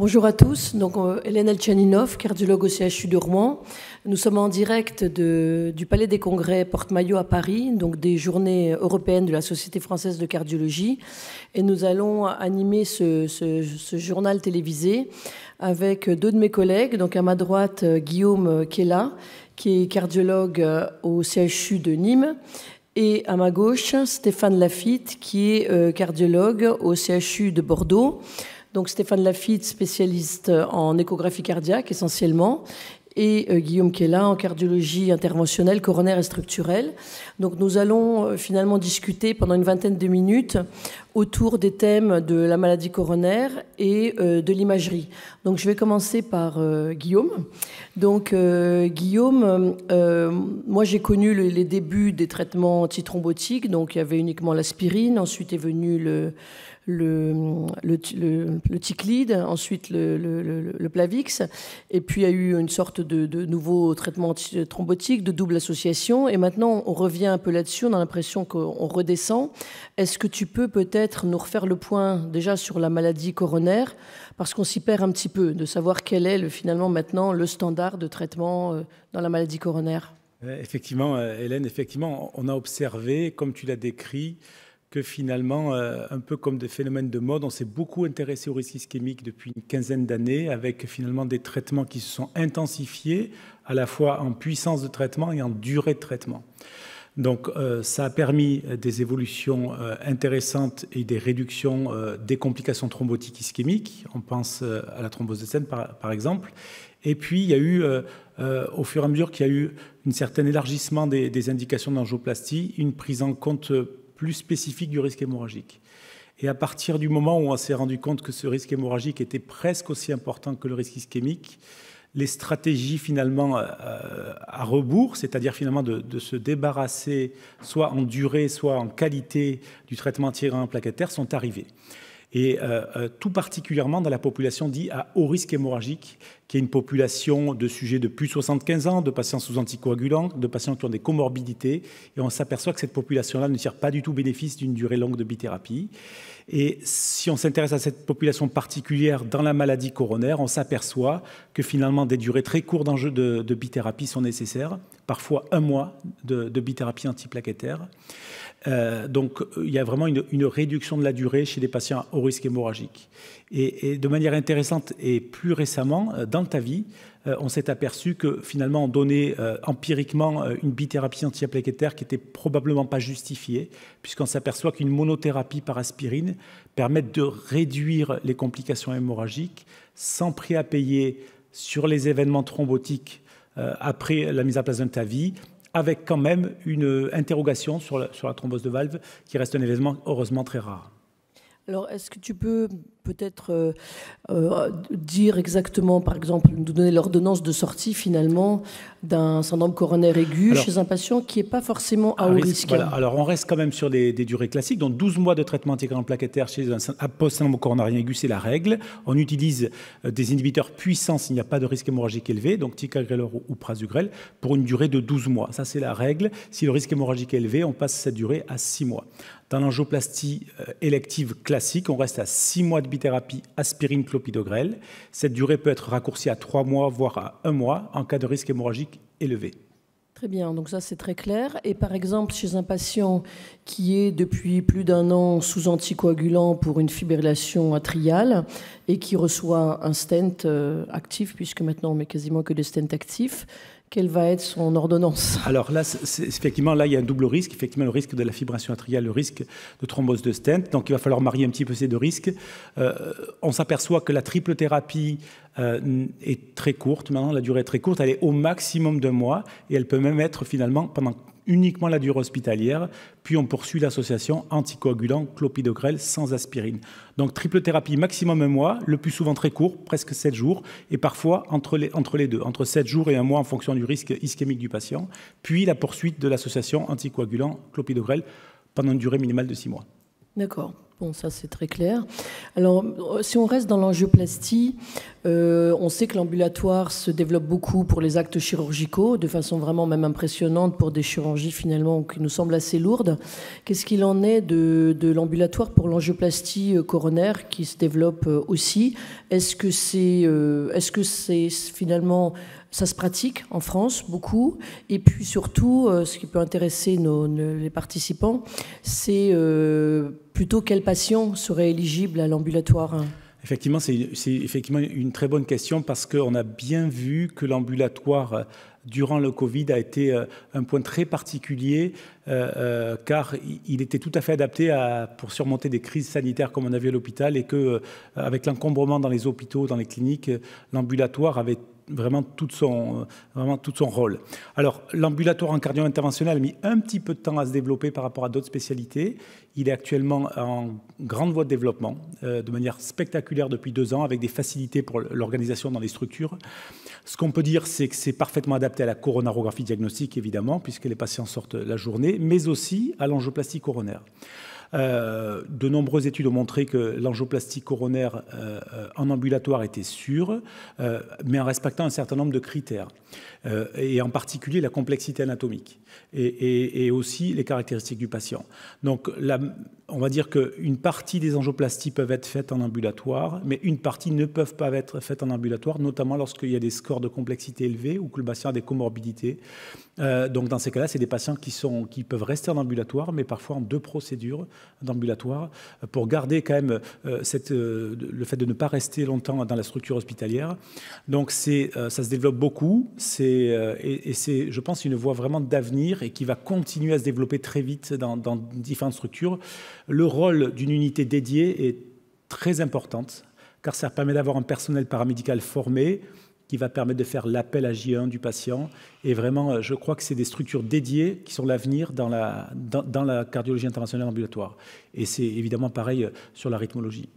Bonjour à tous, donc Hélène Elchaninov, cardiologue au CHU de Rouen. Nous sommes en direct du Palais des Congrès Porte-Maillot à Paris, donc des journées européennes de la Société française de cardiologie. Et nous allons animer ce journal télévisé avec deux de mes collègues. Donc à ma droite, Guillaume Kella, qui est cardiologue au CHU de Nîmes. Et à ma gauche, Stéphane Lafitte, qui est cardiologue au CHU de Bordeaux. Donc Stéphane Lafitte, spécialiste en échographie cardiaque essentiellement, et Guillaume Kella en cardiologie interventionnelle, coronaire et structurelle. Donc nous allons finalement discuter pendant une vingtaine de minutes autour des thèmes de la maladie coronaire et de l'imagerie. Donc je vais commencer par Guillaume. Donc Guillaume, moi j'ai connu les débuts des traitements antithrombotiques, donc il y avait uniquement l'aspirine, ensuite est venu le Ticlide, ensuite le Plavix, et puis il y a eu une sorte de nouveau traitement antithrombotique de double association, et maintenant on revient un peu là-dessus, on a l'impression qu'on redescend. Est-ce que tu peux peut-être nous refaire le point déjà sur la maladie coronaire, parce qu'on s'y perd un petit peu, de savoir quel est finalement maintenant le standard de traitement dans la maladie coronaire? Effectivement, Hélène, effectivement, on a observé, comme tu l'as décrit, que finalement, un peu comme des phénomènes de mode, on s'est beaucoup intéressé au risque ischémique depuis une quinzaine d'années, avec finalement des traitements qui se sont intensifiés, à la fois en puissance de traitement et en durée de traitement. Donc ça a permis des évolutions intéressantes et des réductions des complications thrombotiques ischémiques. On pense à la thrombose de Stenn par exemple. Et puis il y a eu, au fur et à mesure qu'il y a eu un certain élargissement des indications d'angioplastie, une prise en compte plus spécifique du risque hémorragique. Et à partir du moment où on s'est rendu compte que ce risque hémorragique était presque aussi important que le risque ischémique, les stratégies finalement à rebours, c'est-à-dire finalement de se débarrasser soit en durée, soit en qualité du traitement antiagrégant plaquettaire sont arrivées. Et tout particulièrement dans la population dite à haut risque hémorragique, qui est une population de sujets de plus de 75 ans, de patients sous anticoagulants, de patients qui ont des comorbidités. Et on s'aperçoit que cette population-là ne tire pas du tout bénéfice d'une durée longue de bithérapie. Et si on s'intéresse à cette population particulière dans la maladie coronaire, on s'aperçoit que finalement des durées très courtes de bithérapie sont nécessaires, parfois 1 mois de bithérapie antiplaquettaire. Donc il y a vraiment une réduction de la durée chez les patients à haut risque hémorragique. Et de manière intéressante et plus récemment, dans ta vie, on s'est aperçu que finalement on donnait empiriquement une bithérapie antiplaquettaire qui n'était probablement pas justifiée, puisqu'on s'aperçoit qu'une monothérapie par aspirine permet de réduire les complications hémorragiques sans prix à payer sur les événements thrombotiques après la mise en place d'un TAVI, avec quand même une interrogation sur la thrombose de valve, qui reste un événement heureusement très rare. Alors, est-ce que tu peux peut-être dire exactement, par exemple, nous donner l'ordonnance de sortie finalement d'un syndrome coronaire aigu chez un patient qui n'est pas forcément à haut risque? Voilà. Alors, on reste quand même sur des durées classiques. Donc, 12 mois de traitement antiagrégant plaquettaire chez un post-syndrome coronarien aigu, c'est la règle. On utilise des inhibiteurs puissants s'il n'y a pas de risque hémorragique élevé, donc ticagrelor ou prasugrel, pour une durée de 12 mois. Ça, c'est la règle. Si le risque hémorragique est élevé, on passe cette durée à 6 mois. Dans l'angioplastie élective classique, on reste à 6 mois de bithérapie aspirine clopidogrel. Cette durée peut être raccourcie à 3 mois, voire à 1 mois, en cas de risque hémorragique élevé. Très bien, donc ça c'est très clair. Et par exemple, chez un patient qui est depuis plus d'1 an sous anticoagulant pour une fibrillation atriale et qui reçoit un stent actif, puisque maintenant on met quasiment que des stents actifs, quelle va être son ordonnance? Alors là, effectivement, là, il y a un double risque. Effectivement, le risque de la fibrillation atriale, le risque de thrombose de stent. Donc, il va falloir marier un petit peu ces deux risques. On s'aperçoit que la triple thérapie est très courte. Maintenant, la durée est très courte. Elle est au maximum d'1 mois. Et elle peut même être finalement pendant uniquement la durée hospitalière, puis on poursuit l'association anticoagulant clopidogrel sans aspirine. Donc triple thérapie maximum 1 mois, le plus souvent très court, presque 7 jours, et parfois entre les deux, entre 7 jours et 1 mois en fonction du risque ischémique du patient, puis la poursuite de l'association anticoagulant clopidogrel pendant une durée minimale de 6 mois. D'accord. Bon, ça c'est très clair. Alors, si on reste dans l'angioplastie, on sait que l'ambulatoire se développe beaucoup pour les actes chirurgicaux, de façon vraiment même impressionnante pour des chirurgies finalement qui nous semblent assez lourdes. Qu'est-ce qu'il en est de l'ambulatoire pour l'angioplastie coronaire qui se développe aussi? Est-ce que c'est finalement... Ça se pratique en France beaucoup. Et puis surtout, ce qui peut intéresser les participants, c'est plutôt quels patients seraient éligibles à l'ambulatoire? Effectivement, c'est effectivement une très bonne question parce qu'on a bien vu que l'ambulatoire durant le Covid a été un point très particulier car il était tout à fait adapté pour surmonter des crises sanitaires comme on a vu à l'hôpital et qu'avec l'encombrement dans les hôpitaux, dans les cliniques, l'ambulatoire avait vraiment tout son rôle. Alors, l'ambulatoire en cardio-interventionnel a mis un petit peu de temps à se développer par rapport à d'autres spécialités. Il est actuellement en grande voie de développement, de manière spectaculaire depuis 2 ans, avec des facilités pour l'organisation dans les structures. Ce qu'on peut dire, c'est que c'est parfaitement adapté à la coronarographie diagnostique, évidemment, puisque les patients sortent la journée, mais aussi à l'angioplastie coronaire. De nombreuses études ont montré que l'angioplastie coronaire en ambulatoire était sûre, mais en respectant un certain nombre de critères, et en particulier la complexité anatomique et aussi les caractéristiques du patient. Donc là, on va dire qu'une partie des angioplasties peuvent être faites en ambulatoire, mais une partie ne peuvent pas être faites en ambulatoire, notamment lorsqu'il y a des scores de complexité élevés ou que le patient a des comorbidités. Donc dans ces cas-là, c'est des patients qui peuvent rester en ambulatoire, mais parfois en 2 procédures d'ambulatoire pour garder quand même le fait de ne pas rester longtemps dans la structure hospitalière. Donc ça se développe beaucoup, et c'est, je pense, une voie vraiment d'avenir et qui va continuer à se développer très vite dans différentes structures. Le rôle d'une unité dédiée est très importante, car ça permet d'avoir un personnel paramédical formé qui va permettre de faire l'appel à J1 du patient. Et vraiment, je crois que c'est des structures dédiées qui sont l'avenir dans la cardiologie interventionnelle ambulatoire. Et c'est évidemment pareil sur la rythmologie.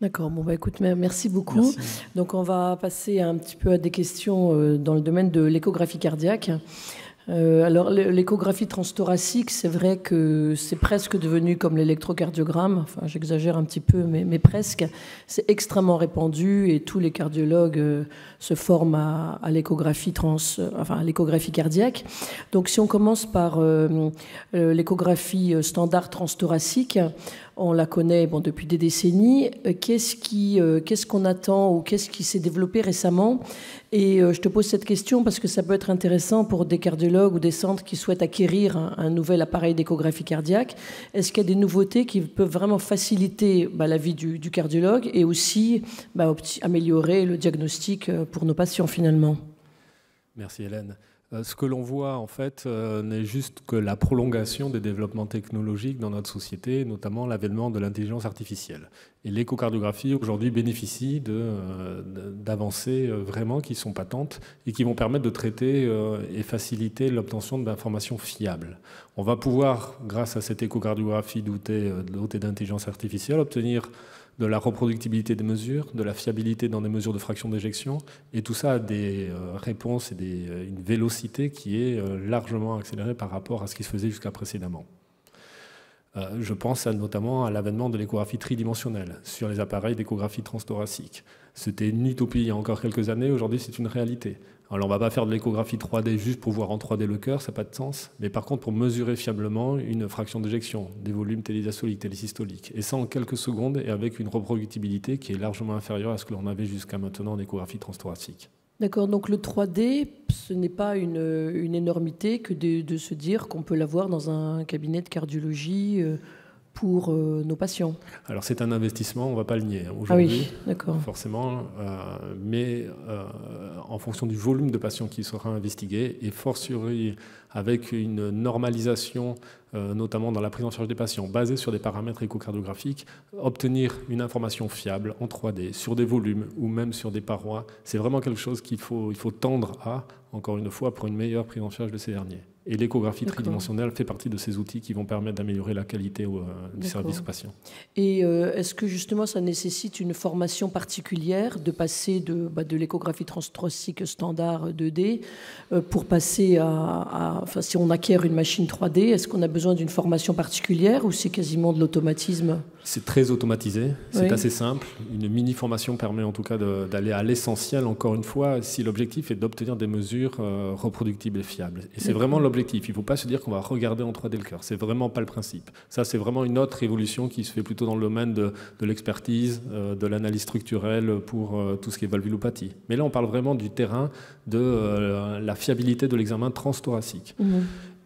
D'accord, bon, écoute, merci beaucoup. Merci. Donc on va passer un petit peu à des questions dans le domaine de l'échographie cardiaque. Alors l'échographie transthoracique, c'est vrai que c'est presque devenu comme l'électrocardiogramme, enfin j'exagère un petit peu, mais presque. C'est extrêmement répandu et tous les cardiologues se forment à l'échographie à l'échographie cardiaque. Donc si on commence par l'échographie standard transthoracique, on la connaît depuis des décennies. Qu'est-ce qu'on attend ou qu'est-ce qui s'est développé récemment? Et je te pose cette question parce que ça peut être intéressant pour des cardiologues ou des centres qui souhaitent acquérir un nouvel appareil d'échographie cardiaque. Est-ce qu'il y a des nouveautés qui peuvent vraiment faciliter la vie du cardiologue et aussi améliorer le diagnostic pour nos patients finalement? Merci Hélène. Ce que l'on voit en fait n'est juste que la prolongation des développements technologiques dans notre société, notamment l'avènement de l'intelligence artificielle. Et l'échocardiographie aujourd'hui bénéficie d'avancées vraiment qui sont patentes et qui vont permettre de traiter et faciliter l'obtention d'informations fiables. On va pouvoir, grâce à cette échocardiographie dotée d'intelligence artificielle, obtenir de la reproductibilité des mesures, de la fiabilité dans des mesures de fraction d'éjection, et tout ça a des réponses et une vélocité qui est largement accélérée par rapport à ce qui se faisait jusqu'à précédemment. Je pense notamment à l'avènement de l'échographie tridimensionnelle sur les appareils d'échographie transthoracique. C'était une utopie il y a encore quelques années, aujourd'hui c'est une réalité. Alors on ne va pas faire de l'échographie 3D juste pour voir en 3D le cœur, ça n'a pas de sens, mais par contre pour mesurer fiablement une fraction d'éjection, des volumes télédiastoliques, télésystoliques, et ça en quelques secondes et avec une reproductibilité qui est largement inférieure à ce que l'on avait jusqu'à maintenant en échographie transthoracique. D'accord, donc le 3D, ce n'est pas une énormité que de se dire qu'on peut l'avoir dans un cabinet de cardiologie pour nos patients. Alors c'est un investissement, on ne va pas le nier aujourd'hui, forcément, mais en fonction du volume de patients qui sera investigué, et fortiori avec une normalisation, notamment dans la prise en charge des patients, basée sur des paramètres échocardiographiques, obtenir une information fiable en 3D, sur des volumes ou même sur des parois, c'est vraiment quelque chose qu'il faut tendre à, encore une fois, pour une meilleure prise en charge de ces derniers. Et l'échographie tridimensionnelle fait partie de ces outils qui vont permettre d'améliorer la qualité du service aux patients. Et est-ce que justement ça nécessite une formation particulière de passer de l'échographie transthoracique standard 2D pour passer si on acquiert une machine 3D, est-ce qu'on a besoin besoin d'une formation particulière ou c'est quasiment de l'automatisme? C'est très automatisé, c'est Oui. assez simple. Une mini-formation permet en tout cas d'aller à l'essentiel, encore une fois, si l'objectif est d'obtenir des mesures reproductibles et fiables. Et c'est vraiment l'objectif. Il ne faut pas se dire qu'on va regarder en 3D le cœur. C'est vraiment pas le principe. Ça, c'est vraiment une autre évolution qui se fait plutôt dans le domaine de l'expertise, de l'analyse structurelle pour tout ce qui est valvulopathie. Mais là, on parle vraiment du terrain de la fiabilité de l'examen transthoracique.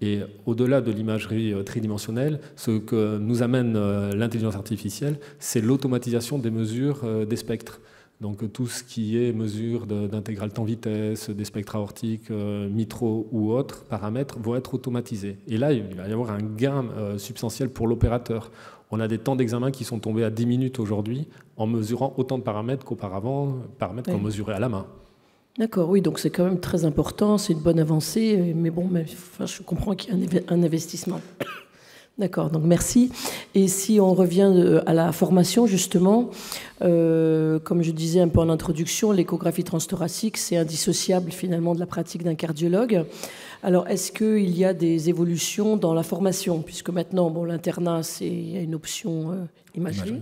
Et au-delà de l'imagerie tridimensionnelle, ce que nous amène l'intelligence artificielle, c'est l'automatisation des mesures des spectres. Donc tout ce qui est mesure d'intégrale temps-vitesse, des spectres aortiques, mitraux ou autres paramètres vont être automatisés. Et là, il va y avoir un gain substantiel pour l'opérateur. On a des temps d'examen qui sont tombés à 10 minutes aujourd'hui en mesurant autant de paramètres qu'auparavant, paramètres qu'on mesurait à la main. D'accord, oui, donc c'est quand même très important, c'est une bonne avancée, mais bon, je comprends qu'il y a un investissement. D'accord, donc merci. Et si on revient à la formation, justement, comme je disais un peu en introduction, l'échographie transthoracique, c'est indissociable finalement de la pratique d'un cardiologue. Alors, est-ce qu'il y a des évolutions dans la formation? Puisque maintenant, bon, l'internat, il y a une option imagerie.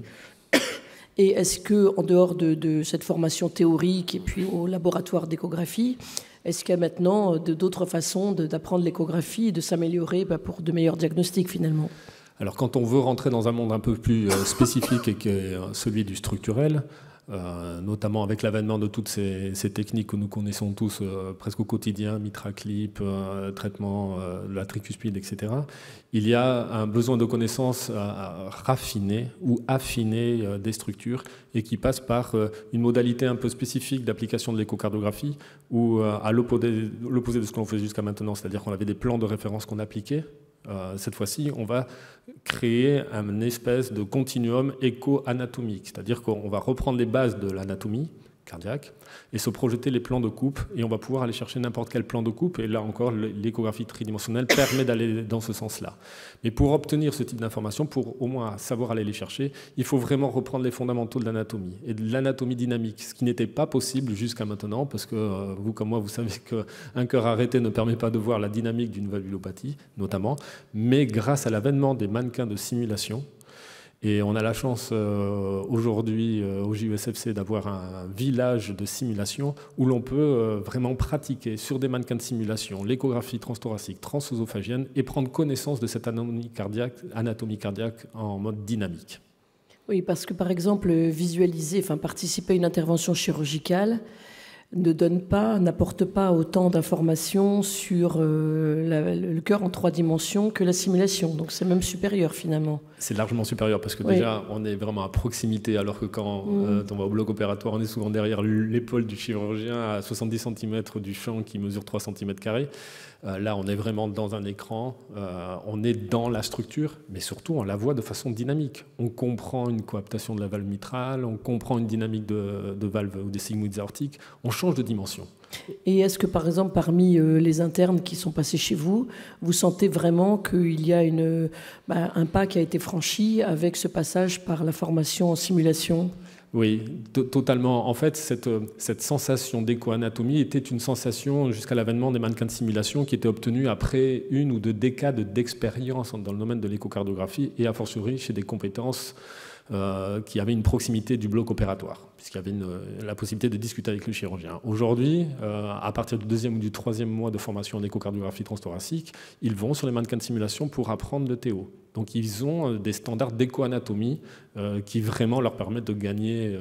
Et est-ce qu'en dehors de cette formation théorique et puis au laboratoire d'échographie, est-ce qu'il y a maintenant d'autres façons d'apprendre l'échographie et de s'améliorer pour de meilleurs diagnostics finalement? Alors quand on veut rentrer dans un monde un peu plus spécifique et qui est celui du structurel, notamment avec l'avènement de toutes ces techniques que nous connaissons tous presque au quotidien, MitraClip, traitement de la tricuspide, etc., il y a un besoin de connaissances raffinées ou affinées des structures et qui passe par une modalité un peu spécifique d'application de l'échocardiographie où, à l'opposé de ce qu'on faisait jusqu'à maintenant, c'est-à-dire qu'on avait des plans de référence qu'on appliquait, cette fois-ci, on va créer un espèce de continuum écho-anatomique, c'est-à-dire qu'on va reprendre les bases de l'anatomie cardiaque et se projeter les plans de coupe, et on va pouvoir aller chercher n'importe quel plan de coupe, et là encore, l'échographie tridimensionnelle permet d'aller dans ce sens-là. Mais pour obtenir ce type d'informations, pour au moins savoir aller les chercher, il faut vraiment reprendre les fondamentaux de l'anatomie, et de l'anatomie dynamique, ce qui n'était pas possible jusqu'à maintenant, parce que vous comme moi, vous savez qu'un cœur arrêté ne permet pas de voir la dynamique d'une valvulopathie, notamment, mais grâce à l'avènement des mannequins de simulation, et on a la chance aujourd'hui au JESFC d'avoir un village de simulation où l'on peut vraiment pratiquer sur des mannequins de simulation l'échographie transthoracique, transœsophagienne et prendre connaissance de cette anatomie cardiaque en mode dynamique. Oui, parce que par exemple, participer à une intervention chirurgicale n'apporte pas autant d'informations sur le cœur en 3 dimensions que la simulation. Donc c'est même supérieur finalement. C'est largement supérieur parce que déjà on est vraiment à proximité, alors que quand on va au bloc opératoire, on est souvent derrière l'épaule du chirurgien à 70 cm du champ qui mesure 3 cm². Là on est vraiment dans un écran, on est dans la structure, mais surtout on la voit de façon dynamique. On comprend une coaptation de la valve mitrale, on comprend une dynamique de valve ou des sigmoïdes aortiques, on change de dimension. Et est-ce que, par exemple, parmi les internes qui sont passés chez vous, vous sentez vraiment qu'il y a un pas qui a été franchi avec ce passage par la formation en simulation ? Oui, totalement. En fait, cette sensation d'écho-anatomie était une sensation jusqu'à l'avènement des mannequins de simulation qui était obtenue après 1 ou 2 décades d'expérience dans le domaine de l'échocardiographie et a fortiori chez des compétences qui avaient une proximité du bloc opératoire, puisqu'il y avait la possibilité de discuter avec le chirurgien. Aujourd'hui, à partir du 2e ou du 3e mois de formation en échocardiographie transthoracique, ils vont sur les mannequins de simulation pour apprendre le TO. Donc ils ont des standards d'écho-anatomie qui vraiment leur permettent de gagner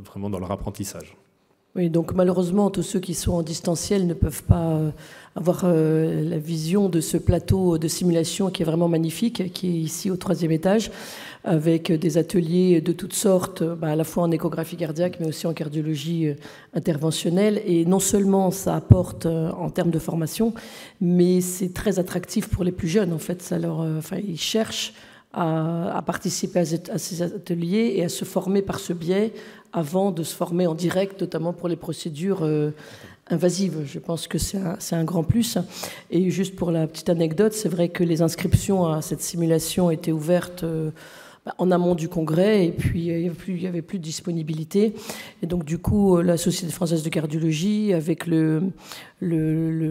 vraiment dans leur apprentissage. Oui, donc malheureusement, tous ceux qui sont en distanciel ne peuvent pas avoir la vision de ce plateau de simulation qui est vraiment magnifique, qui est ici au 3e étage, avec des ateliers de toutes sortes, à la fois en échographie cardiaque, mais aussi en cardiologie interventionnelle. Et non seulement ça apporte en termes de formation, mais c'est très attractif pour les plus jeunes. En fait, ils cherchent à participer à ces ateliers et à se former par ce biais avant de se former en direct, notamment pour les procédures invasives. Je pense que c'est un grand plus. Et juste pour la petite anecdote, c'est vrai que les inscriptions à cette simulation étaient ouvertes en amont du congrès, et puis il n'y avait plus de disponibilité. Et donc du coup, la Société française de cardiologie, avec le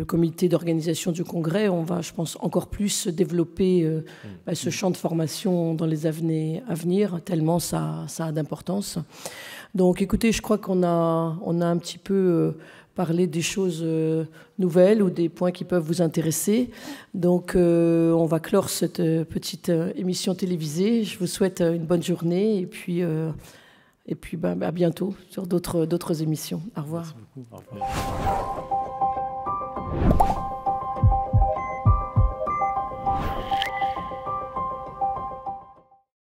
comité d'organisation du congrès, on va, je pense, encore plus développer ce champ de formation dans les années à venir, tellement ça a d'importance. Donc écoutez, je crois qu'on a un petit peu parlé des choses nouvelles ou des points qui peuvent vous intéresser. Donc on va clore cette petite émission télévisée. Je vous souhaite une bonne journée et puis à bientôt sur d'autres émissions. Au revoir. Merci beaucoup. Au revoir.